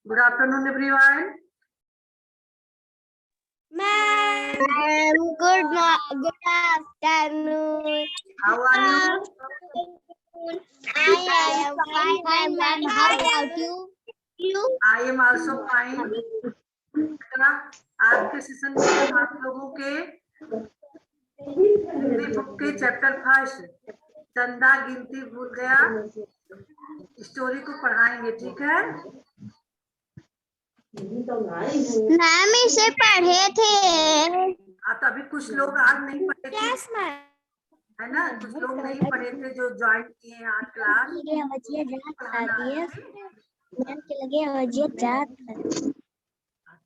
Good afternoon, everyone. Ma'am, good afternoon. How are you? I am fine, ma'am. How about you? I am also fine. बेटा, आज के session में हम आप लोगों के हिंदी बुक के चैप्टर फर्स्ट चंदा गिनती भूल गया स्टोरी को पढ़ाएंगे, ठीक है? मैम इसे पढ़े थे। आप अभी कुछ लोग आज नहीं पढ़े थे, है ना? कुछ लोग नहीं पढ़े थे जो ज्वाइन किए हैं आज क्लास। मैम के लगे अवजियत जात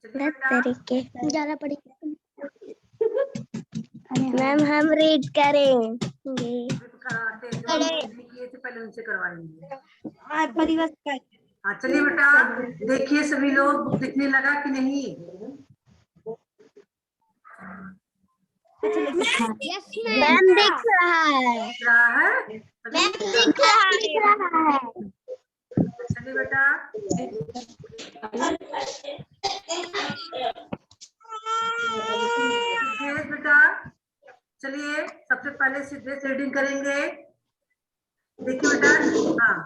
तरीके ज्यादा पढ़ी। मैम हम रीड करेंगे। कराते हैं जो नहीं किए थे पहले उनसे करवाएंगे। हाँ चलिए बेटा, देखिए सभी लोग बुक दिखने लगा कि नहीं? मैम दिख रहा है। दिख रहा है? मैम दिख रहा है। चलिए बेटा, सिद्धेश बेटा, चलिए सबसे पहले सिद्धेश रीडिंग करेंगे। देखिए बेटा, हाँ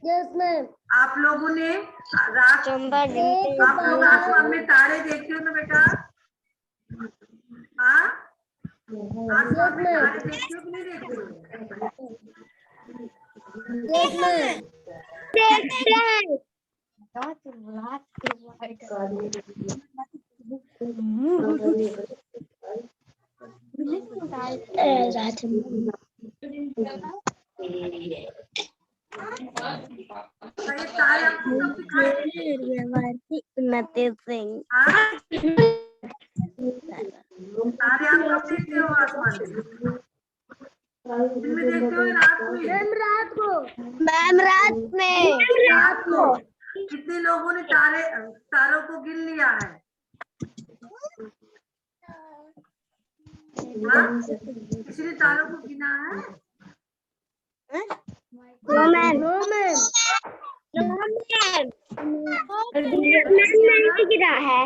यस मैम। आप लोगों ने रात आप लोग आसमान में तारे देखते हो ना बेटा? हाँ, आसमान में तारे देखते हो कि नहीं देखते हो? Yes ma'am. देखते हैं। ये तारे आपको कब दिखाई उन्नति सिंह। हाँ? तारे आप कब देखते हो आसमान में? दिन में देखते हो या रात में? रात को। मैम रात में। रात को। कितने लोगों ने तारों को गिन लिया है? हाँ? किसी ने तारों को गिना है? No ma'am. No ma'am. No ma'am. नहीं गिरा है।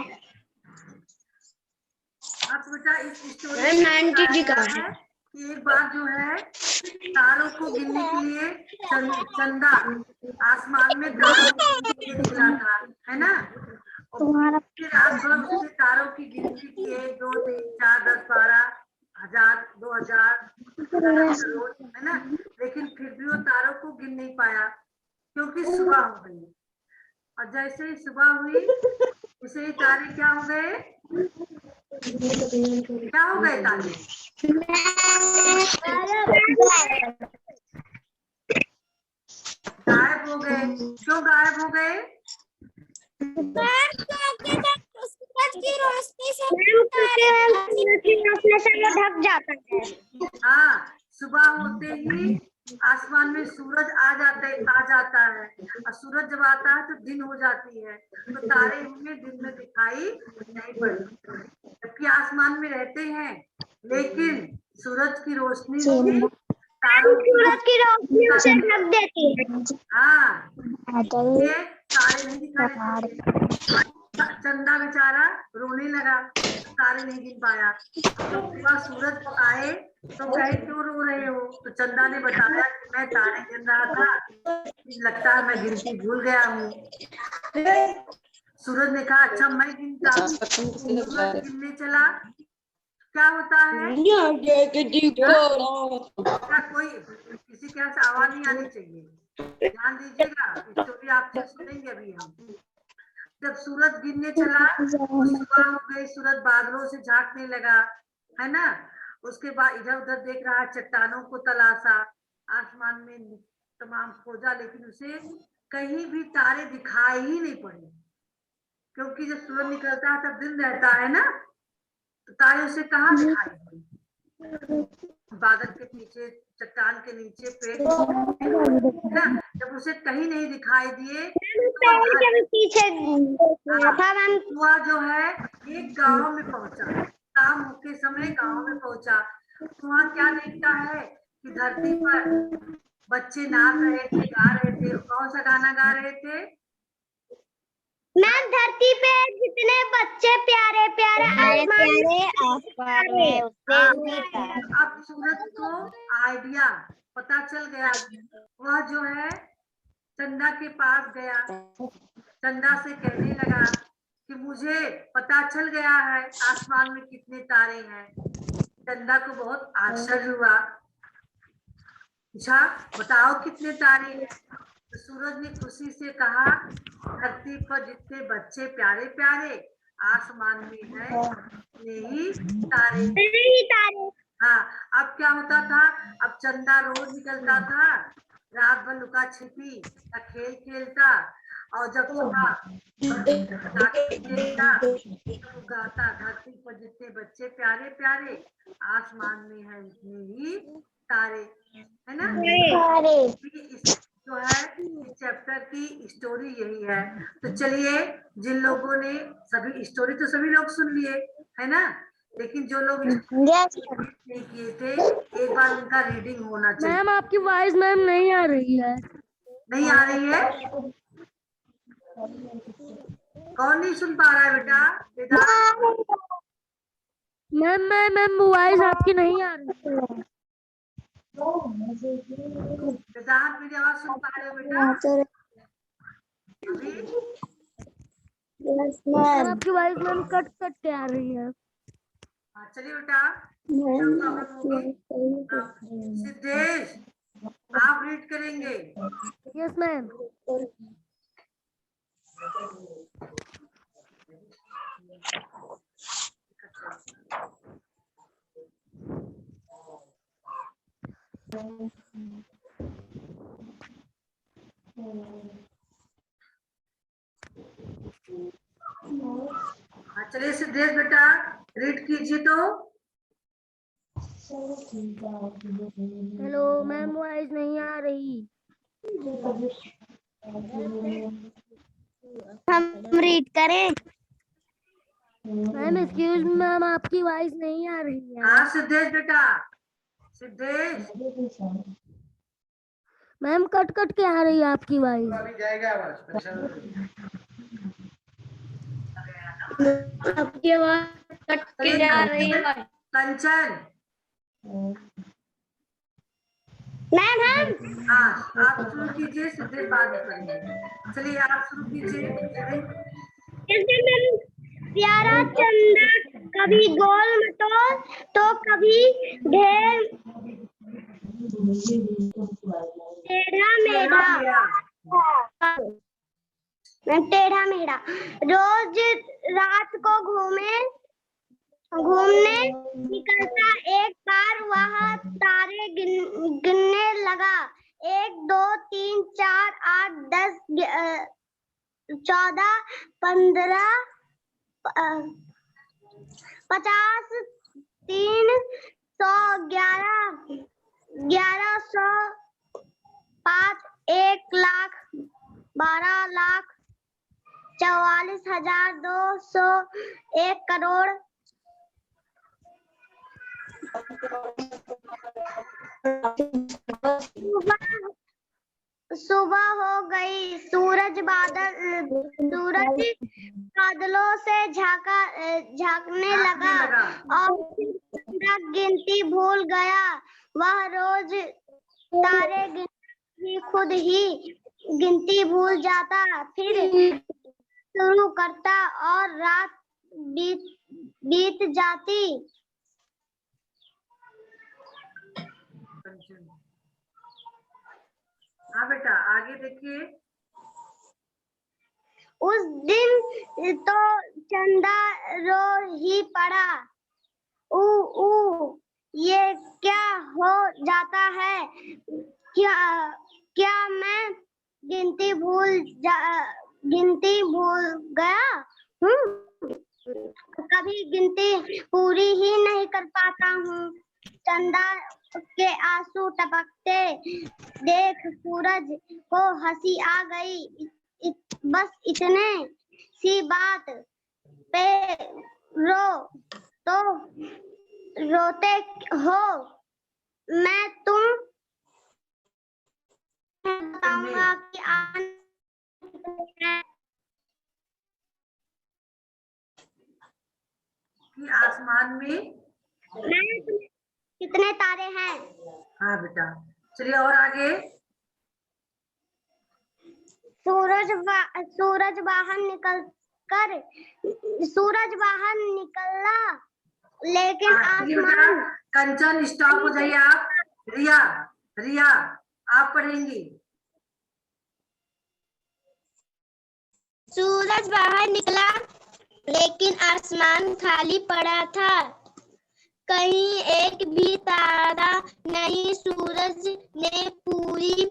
अब बेटा इस स्टोरी में दिखाया है कि एक बार जो है तारों को गिनने के लिए चंदा आसमान में तारों को गिनने के लिए निकला था, है ना? और फिर रात भर उसने तारों की गिनती की, 1 2 3 4 10 12 1000 2000 करोड़, है ना? लेकिन फिर भी वो तारों को गिन नहीं पाया क्योंकि सुबह हो गई। और जैसे ही सुबह हुई वैसे ही तारे क्या हो गए? क्या हो गए तारे? गायब हो गए। क्यों गायब हो गए? ढक जाता है। हाँ, सुबह होते ही आसमान में सूरज आ जाता है और सूरज जब आता है तो दिन हो जाती है, तो तारे हमें दिन में दिखाई नहीं पड़ती, जबकि आसमान में रहते हैं लेकिन सूरज की रोशनी सूरज की रोशनी उसे ढक देती है। हाँ, ये तारे नहीं दिखाई देते। चंदा बेचारा रोने लगा, तारे नहीं गिन पाया। तो सुबह सूरज आए तो कहे क्यों रो रहे हो? तो चंदा ने बताया कि मैं तारे गिन रहा था, लगता है मैं गिनती भूल गया हूँ। सूरज ने कहा अच्छा मैं गिनता हूँ। सूरज गिनने चला, क्या होता है? क्या कोई किसी के यहाँ से आवाज नहीं आनी चाहिए, ध्यान दीजिएगा, स्टोरी आपसे सुनेंगे अभी हम। जब सूरज गिरने चला सुबह हो गई, सूरज बादलों से झांकने लगा, है ना? उसके बाद इधर उधर देख रहा, चट्टानों को तलाशा, आसमान में तमाम खोजा, लेकिन उसे कहीं भी तारे दिखाई ही नहीं पड़े, क्योंकि जब सूरज निकलता है तब दिन रहता है ना, तो तारे उसे कहाँ दिखाई पड़े? बादल के पीछे, चट्टान के नीचे, पेड़ ना, जब उसे कहीं नहीं दिखाई दिए पीछे हुआ जो है एक गांव में पहुंचा। शाम के समय गांव में पहुंचा तो वहाँ क्या देखता है कि धरती पर बच्चे नाच रहे थे, गा रहे थे। कौन सा गाना गा रहे थे? मैम धरती पे जितने बच्चे प्यारे प्यारे आसमान में अब सूरज को आइडिया पता चल गया। वह जो है चंदा के पास गया, चंदा से कहने लगा कि मुझे पता चल गया है आसमान में कितने तारे हैं। चंदा को बहुत आश्चर्य हुआ, पूछा बताओ कितने तारे हैं। तो सूरज ने खुशी से कहा धरती पर जितने बच्चे प्यारे प्यारे आसमान में है उतने ही तारे। हाँ, अब क्या होता था, अब चंदा रोज निकलता था, रात भर लुका छिपी का खेल खेलता, और जब सुबह देखता तो गाता धरती पर जितने बच्चे प्यारे प्यारे आसमान में है उतने ही तारे, है ना। इस जो है इस चैप्टर की स्टोरी यही है। तो चलिए, जिन लोगों ने सभी स्टोरी तो सभी लोग सुन लिए है ना, लेकिन जो लोग नहीं किए थे एक बार उनका रीडिंग होना चाहिए। मैम आपकी वॉइस मैम नहीं आ रही है। नहीं आ रही है? कौन नहीं सुन पा रहा है बेटा? मैम वॉइस आपकी नहीं आ रही है। वेदांत मेरी आवाज सुन पा रहे हो बेटा? अभी मैम आपकी वॉइस मैम कट कट के आ रही है। हाँ, चलिए बेटा, सिद्धेश आप रीड करेंगे। Yes ma'am. हाँ चलिए सिद्धेश बेटा रीड कीजिए तो। हेलो मैम वॉइस नहीं आ रही। हम रीड करें? मैम एक्सक्यूज मी मैम आपकी वॉइस नहीं आ रही है। हाँ सिद्धेश बेटा, सिद्धेश मैम कट कट के आ रही है आपकी वॉइस। अभी जाएगा आवाज। आपकी आवाज कट के जा रही है। कंचन मैम हम हाँ आप शुरू कीजिए, सिद्धेश बाद में करेंगे। चलिए आप शुरू कीजिए। प्यारा चंदा कभी गोल मटोल तो कभी ढेर टेढ़ा मेढ़ा रोज रात को घूमने निकलता। एक बार वह तारे गिनने लगा। 1 2 3 4 8 10 14 15 50 300 1100 5 1 लाख 12 लाख 44,200 1 करोड़। सुबह हो गई। सूरज बादलों से झांकने लगा और चंदा गिनती भूल गया। वह रोज तारे खुद ही गिनती भूल जाता, फिर शुरू करता और रात बीत जाती। हाँ बेटा आगे देखिए। उस दिन तो चंदा रो ही पड़ा। ये क्या हो जाता है? क्या मैं गिनती भूल गया हूँ? कभी गिनती पूरी ही नहीं कर पाता हूँ। चंदा के आंसू टपकते देख सूरज को हंसी आ गई। बस इतने सी बात पे रोते हो। मैं तुम बताऊंगा कि कि आसमान में कितने तारे हैं? हाँ बेटा, चलिए और आगे। सूरज बाहर निकला लेकिन चलिए बेटा, आसमान। कंचन स्टॉप हो जाइए आप। रिया, रिया आप पढ़ेंगी। सूरज बाहर निकला लेकिन आसमान खाली पड़ा था, कहीं एक भी तारा नहीं। सूरज ने पूरी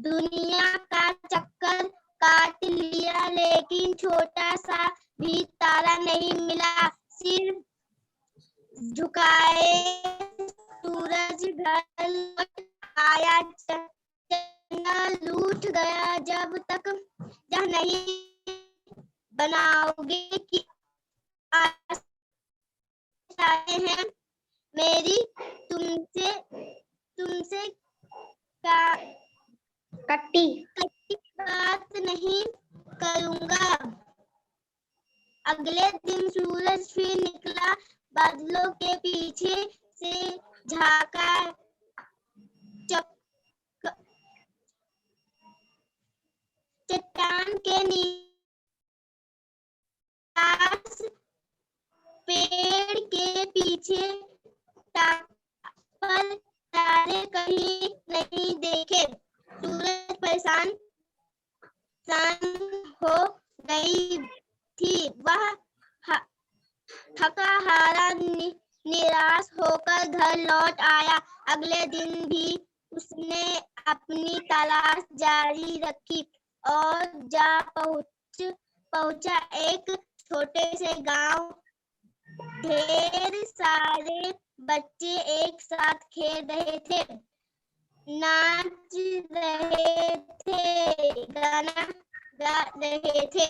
दुनिया का चक्कर काट लिया लेकिन छोटा सा भी तारा नहीं मिला। सिर्फ झुकाए सूरज घर लौट आया, चंदा लूट गया। जब तक यह नहीं बनाओगे कि आए हैं मेरी तुमसे कट्टी बात नहीं करूंगा। अगले दिन सूरज फिर निकला, बादलों के पीछे से झांका, चट्टान के नीचे पेड़ के पीछे पर तारे कहीं नहीं देखे। सूरज परेशान हो गई थी। वह थका हारा निराश होकर घर लौट आया। अगले दिन भी उसने अपनी तलाश जारी रखी और जा पहुंचा एक छोटे से गांव। ढेर सारे बच्चे एक साथ खेल रहे थे, नाच रहे थे, गाना गा रहे थे।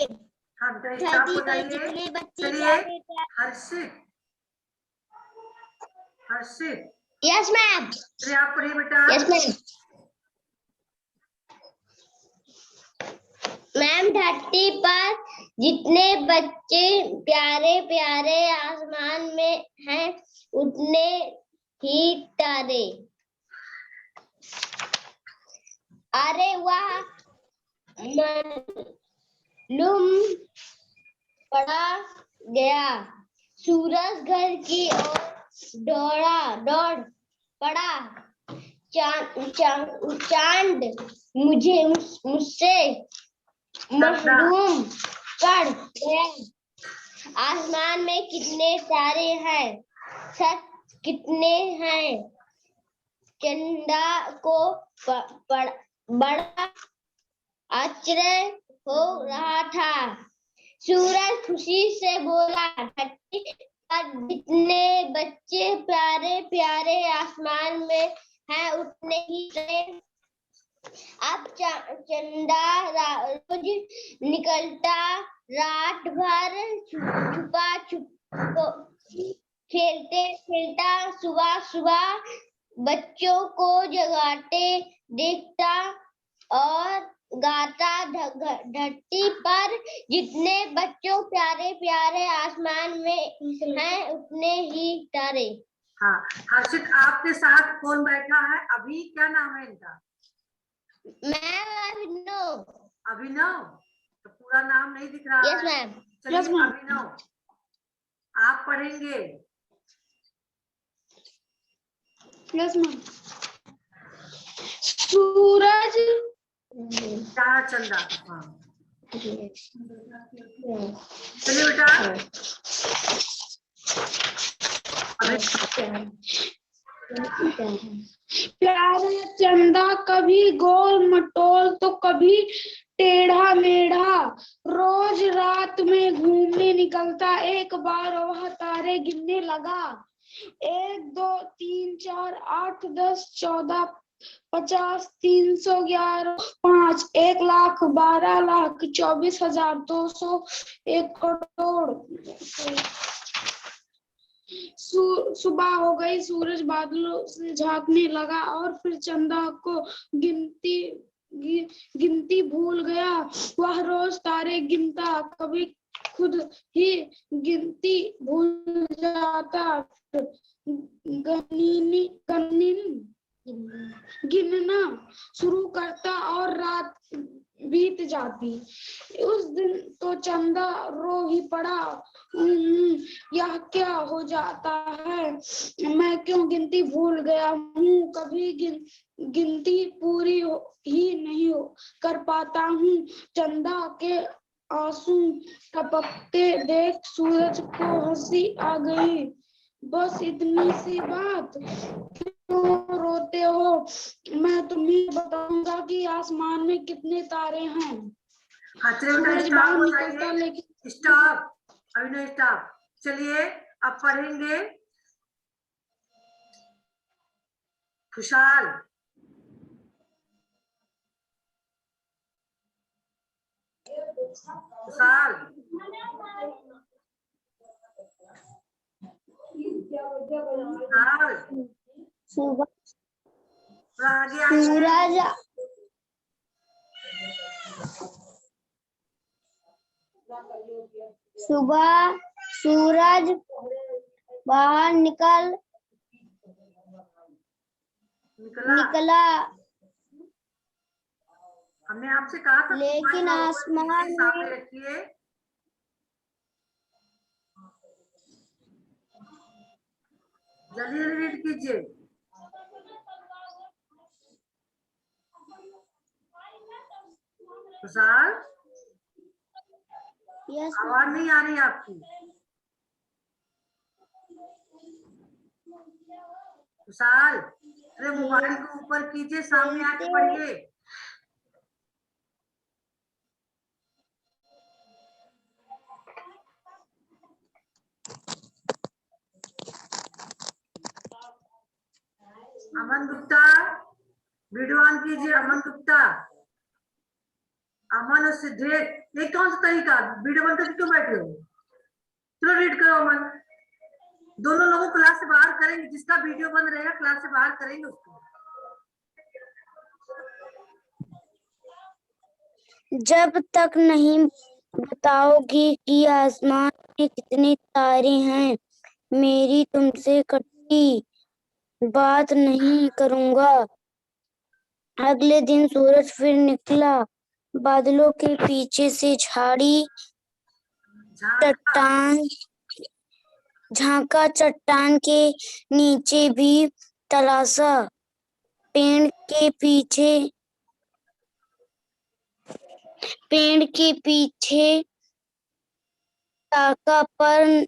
धरती पर जितने बच्चे हर्षित, हर्षित। Yes ma'am. चलिए आप पढ़िए बेटा। Yes ma'am. मैम, धरती पर जितने बच्चे प्यारे प्यारे आसमान में हैं उतने ही तारे। अरे वाह, मालूम पड़ा गया। सूरज घर की ओर दौड़ पड़ा। चांद मुझसे महरूम पड़ गया। आसमान में कितने तारे हैं, सच कितने हैं। चंदा को बड़ा आश्चर्य हो रहा था। सूरज खुशी से बोला, धरती पर जितने बच्चे प्यारे प्यारे आसमान में हैं उतने ही तारे। अब चंदा रोज निकलता, रात भर छुपा खेलता, सुबह बच्चों को जगाते देखता और गाता। धरती पर जितने बच्चों प्यारे प्यारे आसमान में हैं उतने ही तारे। हाँ, हर्षित आपके साथ कौन बैठा है अभी, क्या नाम है इनका? मैम अभिनव। तो पूरा नाम नहीं दिख रहा। Yes ma'am. चलिए अभिनव आप पढ़ेंगे। Yes ma'am. सूरज चंदा। हाँ चलिए बेटा। प्यारा चंदा कभी गोल मटोल तो कभी टेढ़ा मेढ़ा, रोज रात में घूमने निकलता। एक बार वह तारे गिनने लगा। 1 2 3 4 8 10 14 50 311 5 1,12,24,200 1 करोड़। सुबह हो गई। सूरज बादलों से झांकने लगा और फिर चंदा को गिनती भूल गया। वह रोज तारे गिनता, कभी खुद ही गिनती भूल जाता, गिनना शुरू करता और रात बीत जाती। उस दिन तो चंदा रो ही पड़ा, यह क्या हो जाता है, मैं क्यों गिनती भूल गया हूँ, कभी गिनती पूरी ही नहीं कर पाता हूँ। चंदा के आंसू टपकते देख सूरज को हंसी आ गई। बस इतनी सी बात, क्यों रोते हो, मैं तुम्हें बताऊंगा कि आसमान में कितने तारे हैं। हाँ चलिए बेटा सूरज स्टॉप बाहर हो निकलता जाइए, लेकिन स्टॉप, अभी नहीं स्टॉप। चलिए अब पढ़ेंगे खुशहाल। खुशहाल खुशहाल सुबह थोड़ा आगे आइए। सूरज सुबह सूरज बाहर निकला हमने आपसे कहा था लेकिन मोबाइल को ऊपर आसमान कीजिए, सामने में रखिए। जल्दी जल्दी रीड कीजिए। खुशहाल यस आवाज नहीं आ रही आपकी। खुशहाल अरे मोबाइल को ऊपर कीजिए, सामने आके पढ़िए। अमन गुप्ता वीडियो ऑन कीजिए। अमन गुप्ता, अमन और सिद्धेश, ये कौन सा तरीका, वीडियो बंद करके क्यों बैठे हो? चलो रीड करो अमन। दोनों लोगों को क्लास से बाहर करेंगे, जिसका वीडियो बंद रहेगा क्लास से बाहर करेंगे उसको। जब तक नहीं बताओगी कि आसमान में कितने तारे हैं, मेरी तुमसे कटी बात नहीं करूंगा। अगले दिन सूरज फिर निकला, बादलों के पीछे से झांका, चट्टान के नीचे भी तलाशा, पेड़ के पीछे ताका, पर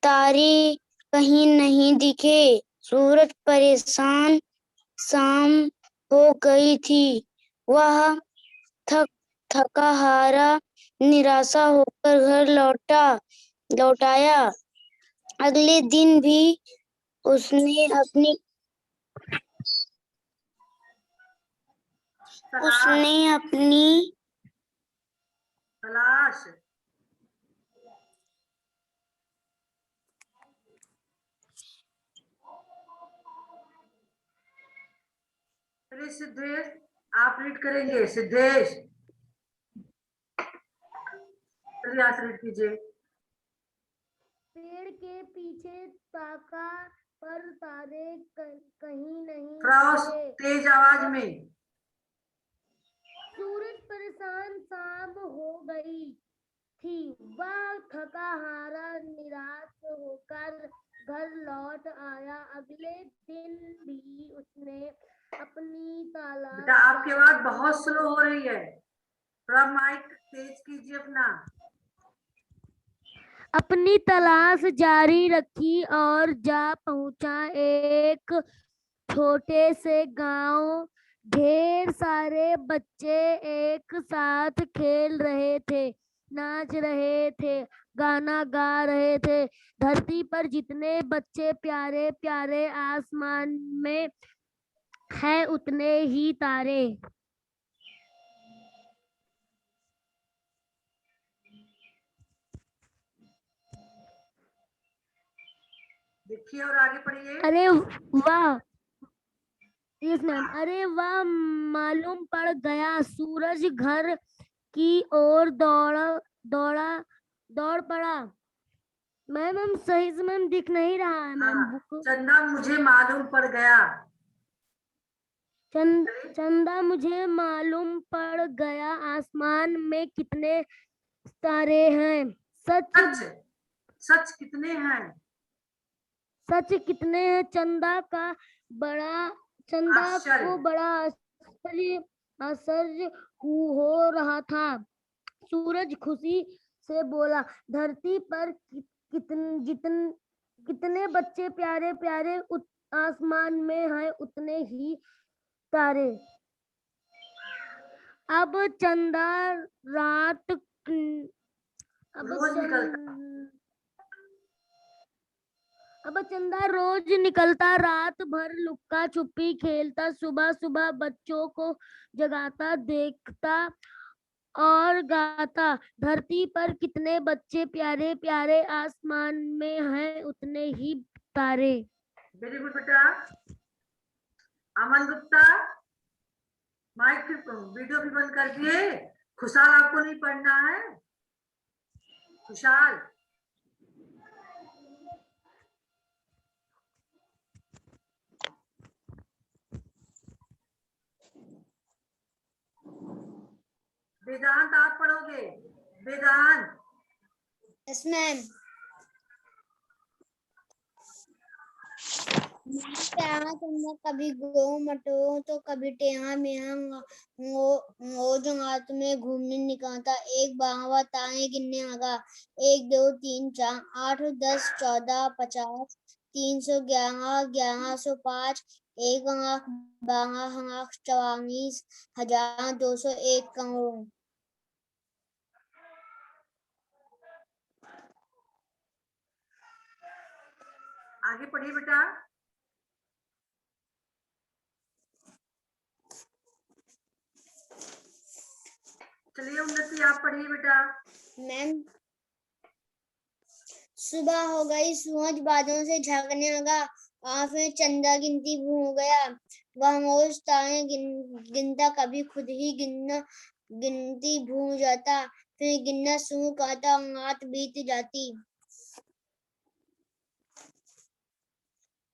तारे कहीं नहीं दिखे। सूरज परेशान, शाम हो गई थी, वह थका हारा निराशा होकर घर लौटाया। अगले दिन भी उसने अपनी तलाश चलिए सिद्धेश आप रीड करेंगे। सिद्धेश चलिए आज रीड कीजिए। पेड़ के पीछे ताका, पर तारे कहीं नहीं थोड़ा दिखे। तेज आवाज में। सूरज परेशान, शाम हो गई थी, वह थका हारा निराश होकर घर लौट आया। अगले दिन भी उसने अपनी तलाश बेटा आपकी आवाज बहुत स्लो हो रही है, थोड़ा माइक तेज कीजिए अपनी तलाश जारी रखी और जा पहुंचा एक छोटे से गांव। ढेर सारे बच्चे एक साथ खेल रहे थे, नाच रहे थे, गाना गा रहे थे। धरती पर जितने बच्चे प्यारे प्यारे आसमान में है, उतने ही तारे। देखिए और आगे पढ़िए। अरे वाह, यस मैम। अरे वाह, मालूम पड़ गया। सूरज घर की ओर दौड़ा दौड़ पड़ा। मैम सही से मैम दिख नहीं रहा है मैम हाँ, बुक। चंदा मुझे मालूम पड़ गया। चंदा मुझे मालूम पड़ गया आसमान में कितने तारे हैं। सच सच सच कितने हैं? सच कितने हैं? चंदा आश्चर्य। को बड़ा आश्चर्य हो रहा था। सूरज खुशी से बोला, धरती पर कितने बच्चे प्यारे प्यारे आसमान में हैं उतने ही तारे। अब चंदा रात रोज निकलता। अब चंदा रोज निकलता, रात भर लुक्का छुपी खेलता, सुबह सुबह बच्चों को जगाता, देखता और गाता, धरती पर कितने बच्चे प्यारे प्यारे आसमान में हैं उतने ही तारे। वेरी गुड बेटा। अमन गुप्ता, माइक वीडियो भी बंद कर दिए। खुशहाल आपको नहीं पढ़ना है? खुशहाल वेदांत आप पढ़ोगे। वेदांत। Yes ma'am. चंदा कभी गो मटो तो कभी टेढ़ा मेढ़ा हाथ में घूमने निकलता, एक बारहवा तारे गिनने लगा। 1 2 3 4 8 10 14 50 311 1105 1 12 44 201 करोड़। आगे पढ़िए बेटा। चलिए उन्नति आप पढ़िए बेटा। मैम, सुबह हो गई, सूरज बादलों से झांकने लगा और फिर चंदा गिनती भूल गया। वह रोज तारे गिनता, कभी खुद ही गिनती भूल जाता, फिर गिनना शुरू करता और रात बीत जाती।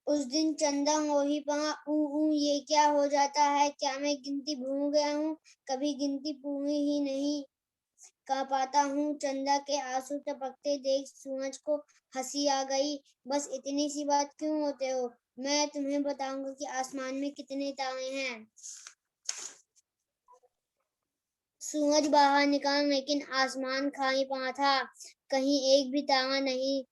उस दिन चंदा वही पड़ा, ये क्या हो जाता है? क्या मैं गिनती भूल गया हूँ? कभी गिनती पूरी ही नहीं कर पाता हूँ। चंदा के आंसू टपकते देख सूरज को हंसी आ गई। बस इतनी सी बात क्यों होते हो? मैं तुम्हें बताऊंगा कि आसमान में कितने तारे हैं। सूरज बाहर निकला लेकिन आसमान खाली पड़ा था, कहीं एक भी तारा नहीं।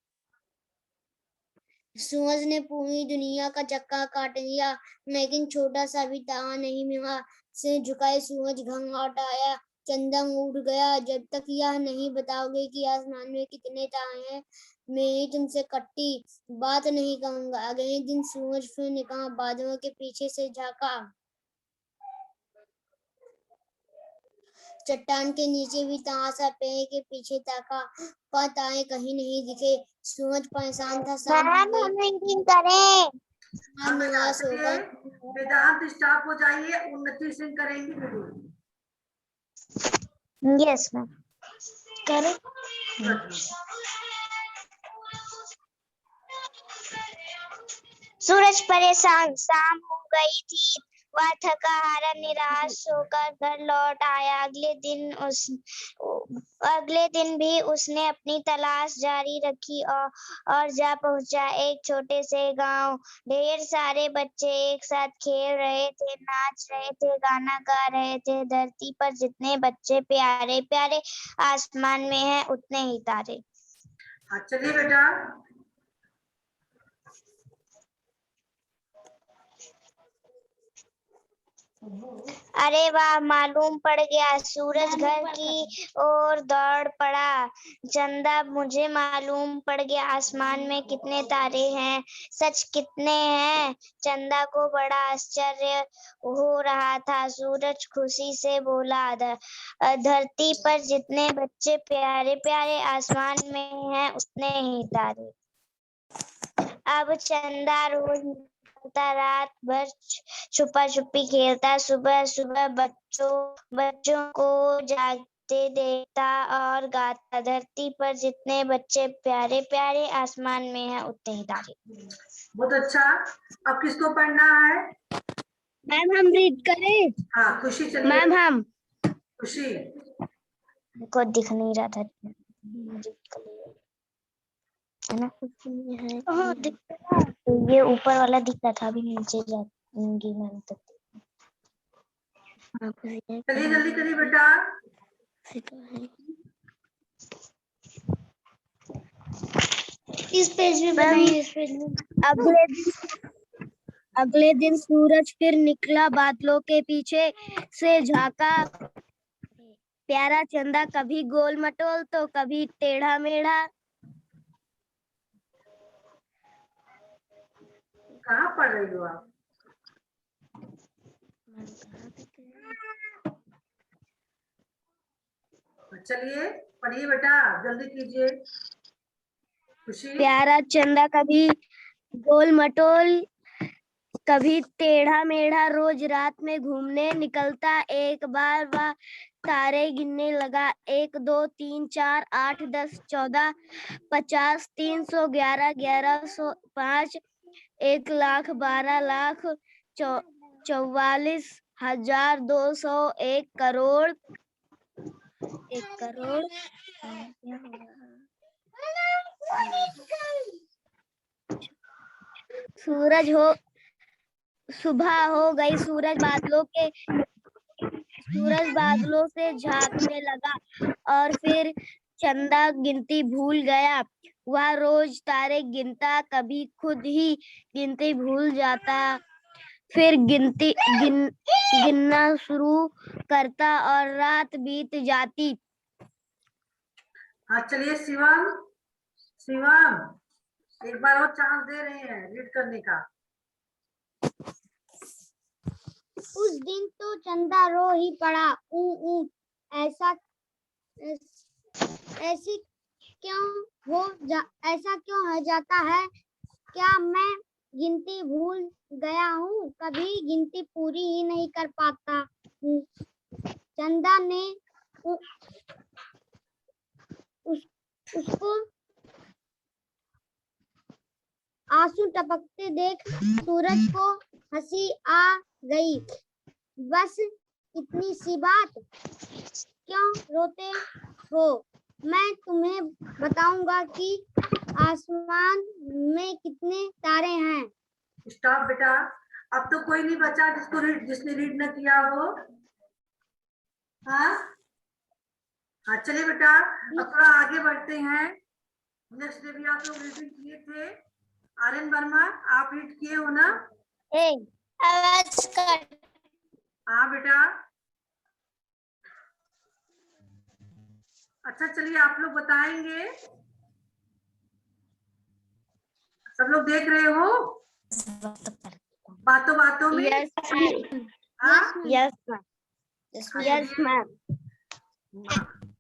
सूरज ने पूरी दुनिया का चक्कर काट लिया लेकिन छोटा सा भी तारा नहीं मिला। सिर झुकाए सूरज घर लौट आया। चंदा उठ गया, जब तक यह नहीं बताओगे कि आसमान में कितने तारे हैं मेरी तुमसे कट्टी बात नहीं कहूंगा। अगले दिन सूरज फिर निकला, बादलों के पीछे से झांका, चट्टान के नीचे भी तमाशा, पेड़ के पीछे ताका पर तारे कहीं नहीं दिखे। सूरज परेशान था। वेदांत स्टॉप हो जाइए, उन्नति सिंह करेंगी वीडियो। यस मैम करें। सूरज परेशान, शाम हो गई थी। वह थका हारा निराश होकर घर लौट आया। अगले दिन भी उसने अपनी तलाश जारी रखी और जा पहुंचा एक छोटे से गांव। ढेर सारे बच्चे एक साथ खेल रहे थे, नाच रहे थे, गाना गा रहे थे। धरती पर जितने बच्चे प्यारे प्यारे आसमान में हैं उतने ही तारे। हाँ चलिए बेटा। अरे वाह, मालूम पड़ गया। सूरज घर की ओर दौड़ पड़ा। चंदा मुझे मालूम पड़ गया आसमान में कितने तारे हैं। सच कितने हैं? चंदा को बड़ा आश्चर्य हो रहा था। सूरज खुशी से बोला, धरती पर जितने बच्चे प्यारे प्यारे आसमान में हैं उतने ही तारे। अब चंदा रोज रात भर छुपा छुपी खेलता, सुबह सुबह बच्चों को उतने देता और गाता, धरती पर जितने बच्चे प्यारे प्यारे, आसमान में है उतने ही तारे। बहुत अच्छा। अब किसको पढ़ना है? मैम हम रीड करें? हाँ खुशी, चलिए। मैम हम खुशी, को दिख नहीं रहा था है ना, कुछ है। हाँ दिख रहा है। तो ये ऊपर वाला दिख रहा था, अभी नीचे जाऊंगी मैम तक। चलिए जल्दी करिए बेटा। इस पेज में बनाइए, इस पेज में। अगले दिन सूरज फिर निकला बादलों के पीछे से झांका, प्यारा चंदा कभी गोल मटोल तो कभी टेढ़ा मेढ़ा। कहाँ पढ़ रही हो आप? चलिए पढ़िए बेटा, जल्दी कीजिए। खुशी, प्यारा चंदा कभी गोल मटोल कभी टेढ़ा मेढ़ा, रोज रात में घूमने निकलता, एक बार वह तारे गिनने लगा। 1 2 3 4 8 10 14 50 300 11 1105 1 लाख 12 लाख 44,200 1 करोड़ 1 करोड़। सुबह हो गई, सूरज बादलों से झांकने लगा और फिर चंदा गिनती भूल गया। वह रोज तारे गिनता, कभी खुद ही गिनती भूल जाता, फिर गिनना शुरू करता और रात बीत जाती। हाँ चलिए शिवम, शिवम एक बार और चांस दे रहे हैं रीड करने का। उस दिन तो चंदा रो ही पड़ा, ऊ ऐसा क्यों हो जाता है? क्या मैं गिनती भूल गया हूँ? कभी गिनती पूरी ही नहीं कर पाता हूँ। चंदा ने उसको आंसू टपकते देख सूरज को हंसी आ गई। बस इतनी सी बात, क्यों रोते हो? मैं तुम्हें बताऊंगा कि आसमान में कितने तारे हैं। स्टॉप बेटा, अब तो कोई नहीं बचा जिसने रीड न किया हो। हाँ हाँ चलिए बेटा, अब थोड़ा आगे बढ़ते हैं। नेक्स्ट डे भी आप लोग रीडिंग किए थे। आर्यन वर्मा, आप रीड किए हो ना? आवाज कट। हाँ बेटा। अच्छा चलिए आप लोग बताएंगे, सब लोग देख रहे हो बातों बातों में? Yes ma'am.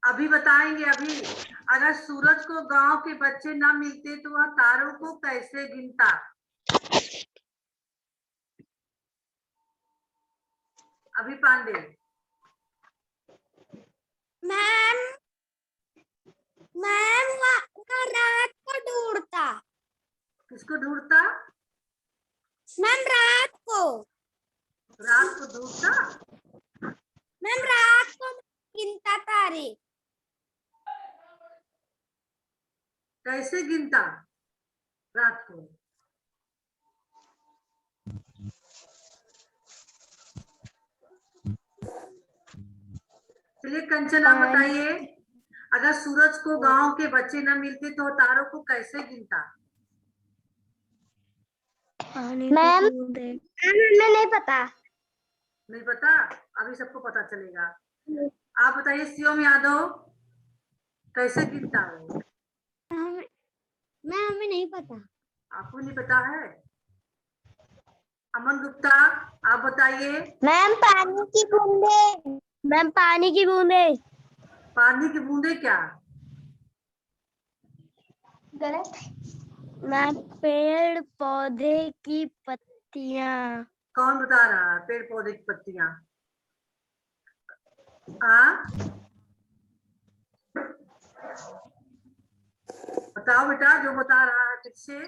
अभी बताएंगे। अभी अगर सूरज को गांव के बच्चे ना मिलते तो वह तारों को कैसे गिनता? अभी पांडे। मैम वो रात को ढूंढता। किसको ढूंढता? मैम रात को ढूंढता। मैम रात को गिनता तारे। कैसे गिनता रात को? चलिए कंचन आप बताइए, अगर सूरज को गांव के बच्चे न मिलते तो तारों को कैसे गिनता? मैम हमें नहीं पता। नहीं पता? अभी सबको पता चलेगा। आप बताइए शिवम यादव, कैसे गिनता है? मैम हमें नहीं पता। आपको नहीं पता है? अमन गुप्ता, आप बताइए। मैम पानी की बूंदे। मैम पानी की बूंदे। पानी की बूंदे क्या? गलत। मैम पेड़ पौधे की पत्तियां। कौन बता रहा है? पेड़ पौधे की पत्तियां। हाँ बताओ बेटा जो बता रहा है फिर से।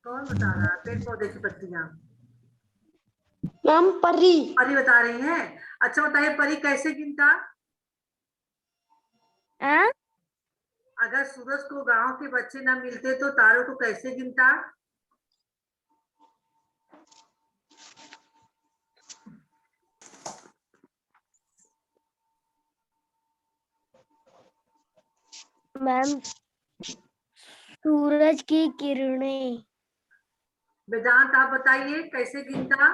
कौन बता रहा है? पेड़ पौधे की पत्तियां। मैम परी। परी बता रही है। अच्छा बताइए परी कैसे गिनता? अगर सूरज को गांव के बच्चे ना मिलते तो तारों को कैसे गिनता? मैम सूरज की किरणें। वेदांत आप बताइए कैसे गिनता?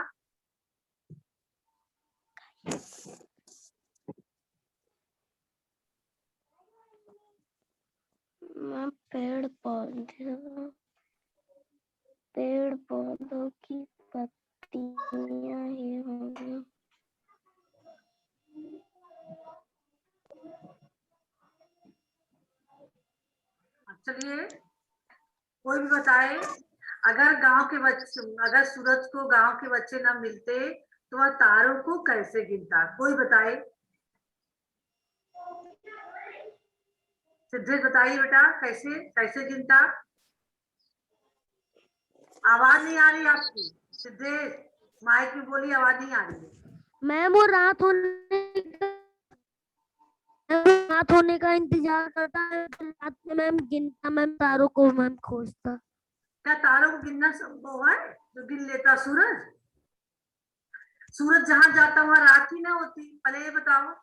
मैम पेड़ पौधों की पत्तियां ही होंगी। चलिए कोई भी बताए। अगर गांव के बच्चे, अगर सूरज को गांव के बच्चे ना मिलते तो वह तारों को कैसे गिनता? कोई बताए। सिद्धेश बताइए बेटा कैसे कैसे गिनता? आवाज नहीं आ रही आपकी सिद्धेश, माइक में बोली, आवाज नहीं आ रही है। मैम वो रात होने का इंतजार करता है, फिर रात में मैम गिनता, मैम तारों को मैम खोजता। क्या तारों को गिनना संभव है जो गिन लेता सूरज? सूरज जहां जाता वहां रात ही ना होती, पहले ये बताओ।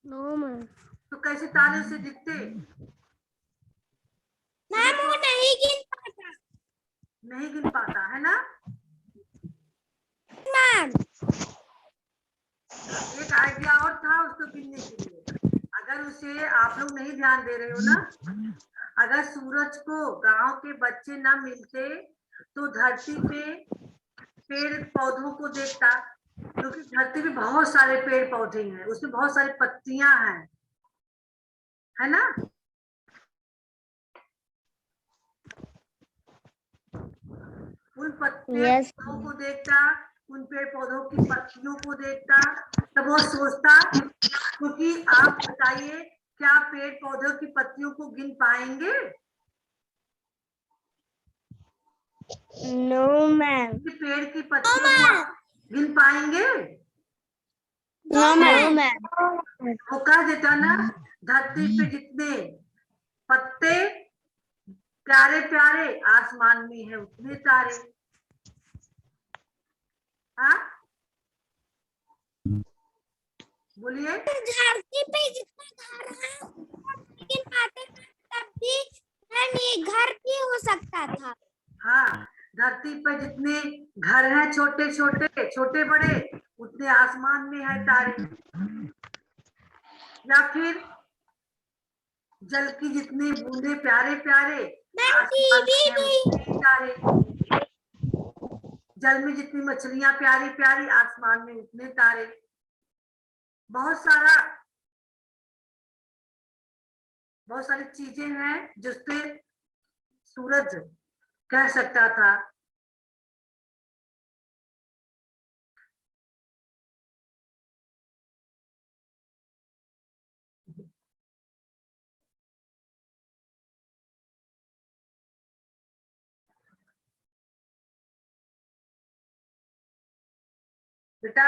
No ma'am. तो कैसे तारे उसे दिखते? मैम वो नहीं गिन पाता। नहीं गिन पाता है ना। मैम एक आइडिया और था उसको गिनने के लिए। अगर उसे आप लोग नहीं ध्यान दे रहे हो ना, अगर सूरज को गांव के बच्चे ना मिलते तो धरती पे पेड़ पौधों को देखता, क्योंकि धरती पे बहुत सारे पेड़ पौधे हैं, उसमें बहुत सारी पत्तियां हैं, है ना। उन पेड़ यस। पौधों को देखता, उन पेड़ पौधों की पत्तियों को देखता, तब वो सोचता। क्योंकि आप बताइए क्या पेड़ पौधों की पत्तियों को गिन पाएंगे? No ma'am. पेड़ की पत्तियों को आप गिन पाएंगे? No ma'am. वो कह देता ना, धरती पे जितने पत्ते प्यारे प्यारे आसमान में है उतने तारे। हाँ बोलिए। धरती पे जितना घर है गिन पाते तब भी मैम ये घर भी हो सकता था। हाँ धरती पर जितने घर हैं छोटे छोटे छोटे बड़े उतने आसमान में है तारे। या फिर जल की जितनी बूंदे प्यारे प्यारे आसमान में है उतने तारे। जल में जितनी मछलियां प्यारी प्यारी आसमान में उतने तारे। बहुत सारी चीजें हैं जिसपे सूरज कह सकता था। बेटा